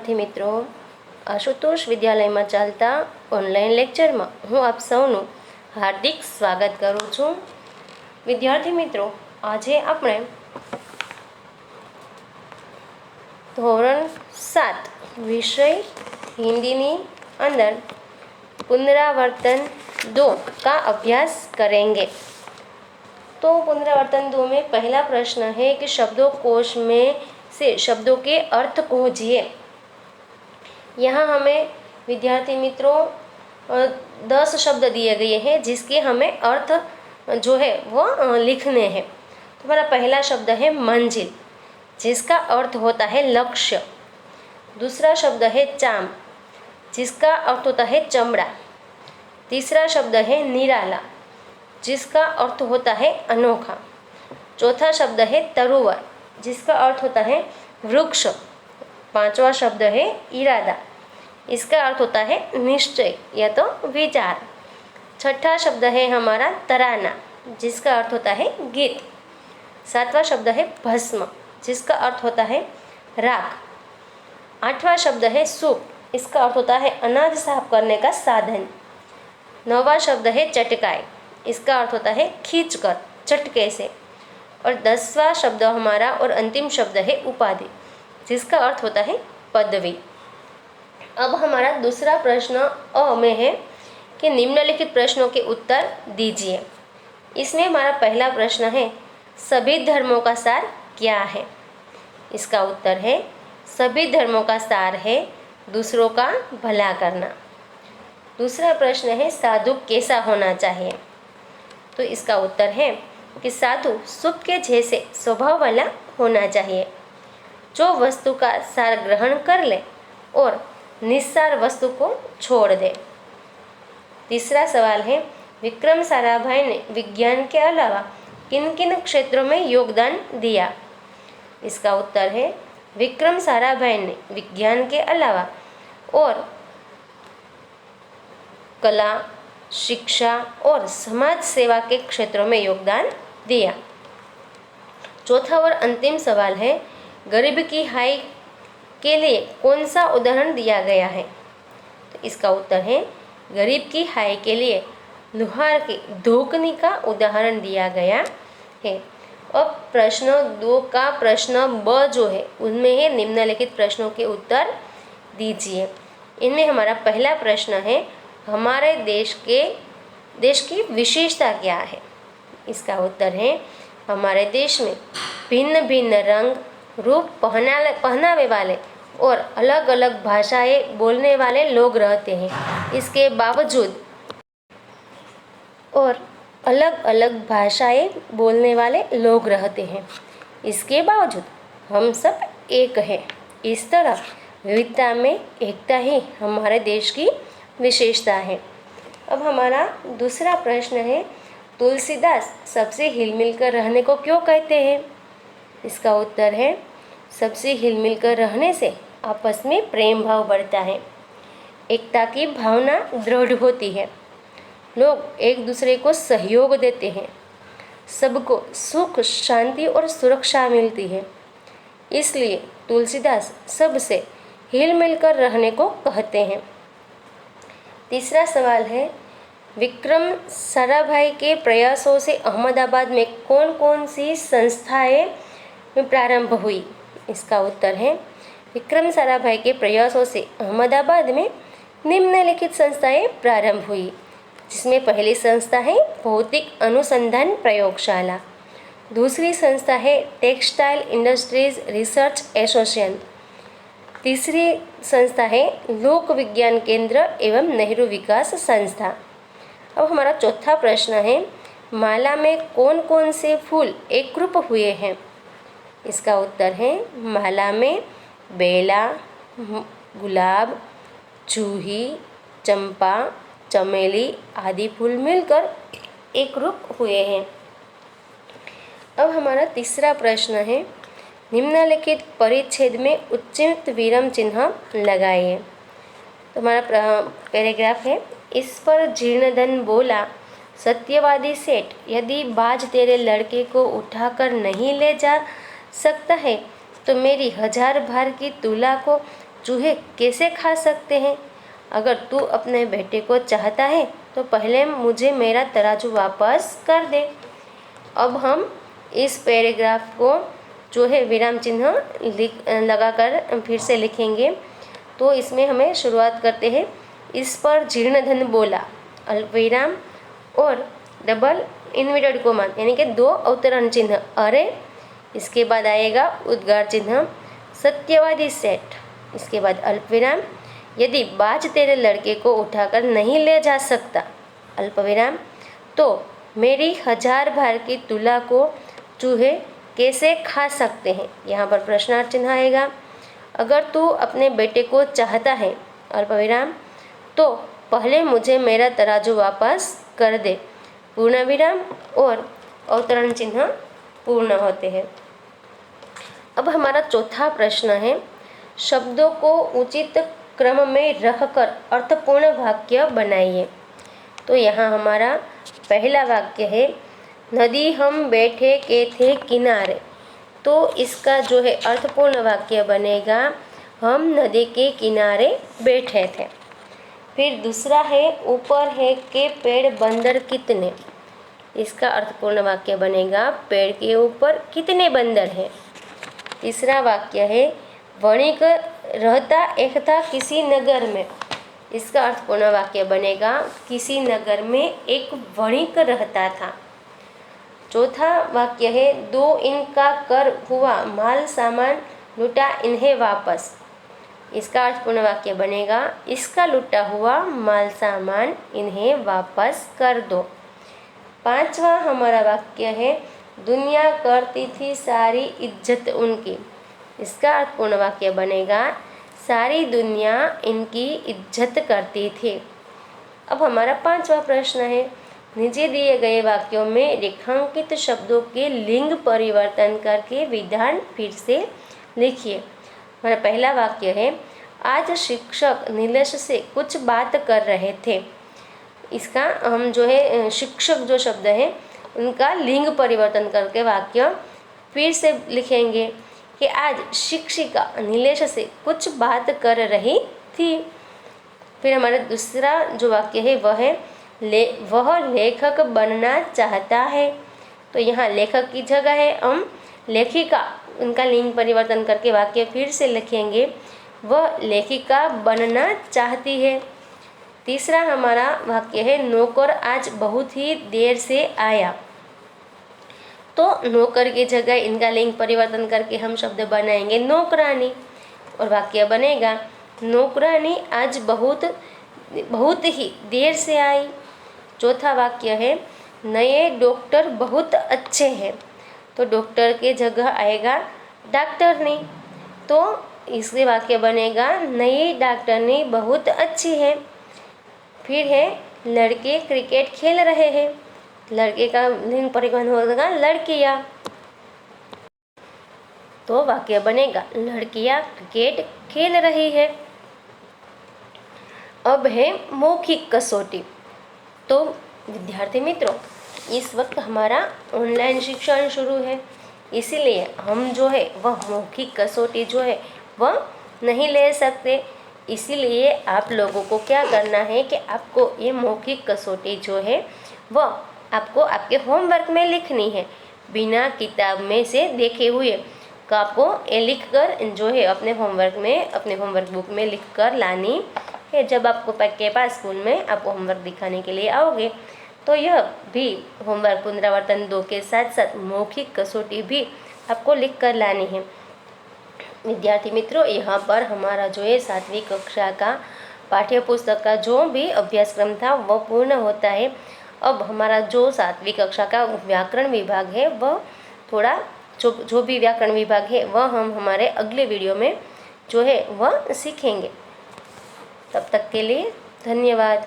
મિત્રો, આશુતોષ વિદ્યાલયમાં ચાલતા ઓનલાઈન લેક્ચરમાં હું આપ સૌનું હાર્દિક સ્વાગત કરું છું. વિદ્યાર્થી મિત્રો, આજે આપણે ધોરણ 7 વિષય हिंदी अंदर पुनरावर्तन 2 का अभ्यास करेंगे. तो पुनरावर्तन 2 में पहला प्रश्न है कि शब्दों कोश में से शब्दों के अर्थ खोजिए. यहाँ हमें विद्यार्थी मित्रों 10 शब्द दिए गए हैं जिसके हमें अर्थ जो है वो लिखने हैं. तो हमारा पहला शब्द है मंजिल, जिसका अर्थ होता है लक्ष्य. दूसरा शब्द है चाम, जिसका अर्थ होता है चमड़ा. तीसरा शब्द है निराला, जिसका अर्थ होता है अनोखा. चौथा शब्द है तरुवर, जिसका अर्थ होता है वृक्ष. पांचवा शब्द है इरादा, इसका अर्थ होता है निश्चय या तो विचार. छठा शब्द है हमारा तराना, जिसका अर्थ होता है गीत. सातवां शब्द है भस्म, जिसका अर्थ होता है राख. आठवां शब्द है सूप, इसका अर्थ होता है अनाज साफ करने का साधन. नौवां शब्द है चटकाई, इसका अर्थ होता है खींचकर, चटके से. और 10वां शब्द हमारा और अंतिम शब्द है उपाधि, जिसका अर्थ होता है पदवी. अब हमारा दूसरा प्रश्न अ में है कि निम्नलिखित प्रश्नों के उत्तर दीजिए. इसमें हमारा पहला प्रश्न है सभी धर्मों का सार क्या है. इसका उत्तर है सभी धर्मों का सार है दूसरों का भला करना. दूसरा प्रश्न है साधु कैसा होना चाहिए. तो इसका उत्तर है कि साधु सूप के जैसे स्वभाव वाला होना चाहिए, जो वस्तु का सार ग्रहण कर ले और निस्सार वस्तु को छोड़ दे. तीसरा सवाल है विक्रम साराभाई ने विज्ञान के अलावा किन किन क्षेत्रों में योगदान दिया. इसका उत्तर है विक्रम साराभाई ने विज्ञान के अलावा और कला, शिक्षा और समाज सेवा के क्षेत्रों में योगदान दिया. चौथा और अंतिम सवाल है गरीब की हाई के लिए कौन सा उदाहरण दिया गया है. तो इसका उत्तर है गरीब की हाय के लिए लुहार की धोकनी का उदाहरण दिया गया है. अब प्रश्न 2 का प्रश्न ब जो है उनमें है निम्नलिखित प्रश्नों के उत्तर दीजिए. इनमें हमारा पहला प्रश्न है हमारे देश की विशेषता क्या है. इसका उत्तर है हमारे देश में भिन्न भिन्न रंग, रूप, पहनावे वाले और अलग अलग भाषाएं बोलने वाले लोग रहते हैं. इसके बावजूद और अलग अलग भाषाएं बोलने वाले लोग रहते हैं, इसके बावजूद हम सब एक हैं. इस तरह विविधता में एकता ही हमारे देश की विशेषता है. अब हमारा दूसरा प्रश्न है तुलसीदास सबसे हिलमिल कर रहने को क्यों कहते हैं. इसका उत्तर है सबसे हिलमिल कर रहने से आपस में प्रेम भाव बढ़ता है, एकता की भावना दृढ़ होती है, लोग एक दूसरे को सहयोग देते हैं, सबको सुख, शांति और सुरक्षा मिलती है. इसलिए तुलसीदास सबसे हिलमिल कर रहने को कहते हैं. तीसरा सवाल है विक्रम साराभाई के प्रयासों से अहमदाबाद में कौन कौन सी संस्थाएं प्रारंभ हुई. इसका उत्तर है विक्रम साराभाई के प्रयासों से अहमदाबाद में निम्नलिखित संस्थाएं प्रारंभ हुई, जिसमें पहली संस्था है भौतिक अनुसंधान प्रयोगशाला. दूसरी संस्था है टेक्सटाइल इंडस्ट्रीज रिसर्च एसोसिएशन. तीसरी संस्था है लोक विज्ञान केंद्र एवं नेहरू विकास संस्था. अब हमारा चौथा प्रश्न है माला में कौन कौन से फूल एकरूप हुए हैं. इसका उत्तर है माला में बेला, गुलाब, जूही, चंपा, चमेली आदि फूल मिलकर एकरूप हुए हैं. अब हमारा तीसरा प्रश्न है निम्नलिखित परिच्छेद में उच्चित विराम चिन्ह लगाइए. तो हमारा पैराग्राफ है इस पर जीर्णधन बोला सत्यवादी सेठ यदि बाज तेरे लड़के को उठाकर नहीं ले जा सकता है तो मेरी 1000 भार की तुला को चूहे कैसे खा सकते हैं? अगर तू अपने बेटे को चाहता है तो पहले मुझे मेरा तराजू वापस कर दे। अब हम इस पैराग्राफ को जो है विराम चिन्ह लगाकर फिर से लिखेंगे। तो इसमें हमें शुरुआत करते हैं। इस पर जीर्णधन बोला, अल्पविराम और डबल इन्वर्टेड कोमा यानी कि 2 अवतरण चिन्ह अरे। इसके बाद आएगा उद्गार चिन्ह सत्यवादी सेठ। इसके बाद अल्पविराम, यदि बाज तेरे लड़के को उठाकर नहीं ले जा सकता, अल्पविराम, तो मेरी 1000 भार की तुला को चूहे कैसे खा सकते हैं? यहाँ पर प्रश्नार्थ चिन्ह आएगा। अगर तू अपने बेटे को चाहता है, अल्पविराम, तो पहले मुझे मेरा तराजू वापस कर दे, पूर्ण विराम और अवतरण चिन्ह पूर्ण होते हैं। अब हमारा चौथा प्रश्न है, शब्दों को उचित क्रम में रखकर अर्थपूर्ण वाक्य बनाइए। तो यहाँ हमारा पहला वाक्य है, नदी हम बैठे के थे किनारे। तो इसका जो है अर्थपूर्ण वाक्य बनेगा, हम नदी के किनारे बैठे थे। फिर दूसरा है, ऊपर है के पेड़ बंदर कितने। इसका अर्थपूर्ण वाक्य बनेगा, पेड़ के ऊपर कितने बंदर हैं। तीसरा वाक्य है, वणिक रहता एक था किसी नगर में। इसका अर्थपूर्ण वाक्य बनेगा, किसी नगर में एक वणिक रहता था। चौथा वाक्य है, 2 इनका कर हुआ, माल सामान लूटा इन्हें वापस। इसका अर्थपूर्ण वाक्य बनेगा, इसका लूटा हुआ माल सामान इन्हें वापस कर दो। पांचवा हमारा वाक्य है, दुनिया करती थी सारी इज्जत उनकी। इसका अर्थपूर्ण वाक्य बनेगा, सारी दुनिया इनकी इज्जत करती थी। अब हमारा पांचवा प्रश्न है, नीचे दिए गए वाक्यों में रेखांकित शब्दों के लिंग परिवर्तन करके विधान फिर से लिखिए। हमारा पहला वाक्य है, आज शिक्षक नीलेश से कुछ बात कर रहे थे। इसका हम जो है शिक्षक जो शब्द है उनका लिंग परिवर्तन करके वाक्य फिर से लिखेंगे कि आज शिक्षिका नीलेश से कुछ बात कर रही थी। फिर हमारा दूसरा जो वाक्य है वह है, वह लेखक बनना चाहता है। तो यहाँ लेखक की जगह है हम लेखिका, उनका लिंग परिवर्तन करके वाक्य फिर से लिखेंगे, वह लेखिका बनना चाहती है। तीसरा हमारा वाक्य है, नौकर आज बहुत ही देर से आया। तो नौकर की जगह इनका लिंग परिवर्तन करके हम शब्द बनाएंगे नौकरानी और वाक्य बनेगा, नौकरानी आज बहुत ही देर से आई। चौथा वाक्य है, नए डॉक्टर बहुत अच्छे हैं। तो डॉक्टर के जगह आएगा डॉक्टरनी। तो इसके वाक्य बनेगा, नई डॉक्टरनी बहुत अच्छी है। फिर है, लड़के क्रिकेट खेल रहे हैं। लड़के का लिंग परिवर्तन होगा लड़कियाँ। तो वाक्य बनेगा, लड़कियाँ क्रिकेट खेल रही है। अब है मौखिक कसौटी। तो विद्यार्थी मित्रों, इस वक्त हमारा ऑनलाइन शिक्षण शुरू है, इसीलिए हम जो है वह मौखिक कसौटी जो है वह नहीं ले सकते। इसीलिए आप लोगों को क्या करना है कि आपको ये मौखिक कसौटी जो है वह आपको आपके होमवर्क में लिखनी है, बिना किताब में से देखे हुए। तो आपको ये लिख कर जो है अपने होमवर्क बुक में लिख कर लानी है। जब आपको के पास स्कूल में आपको होमवर्क दिखाने के लिए आओगे तो यह भी होमवर्क पुनरावर्तन 2 के साथ साथ मौखिक कसौटी भी आपको लिख कर लानी है। विद्यार्थी मित्रों, यहाँ पर हमारा जो है 7वीं कक्षा का पाठ्य पुस्तक का जो भी अभ्यासक्रम था वह पूर्ण होता है। अब हमारा जो 7वीं कक्षा का व्याकरण विभाग है वह थोड़ा जो भी व्याकरण विभाग है वह हम हमारे अगले वीडियो में जो है वह सीखेंगे। तब तक के लिए धन्यवाद।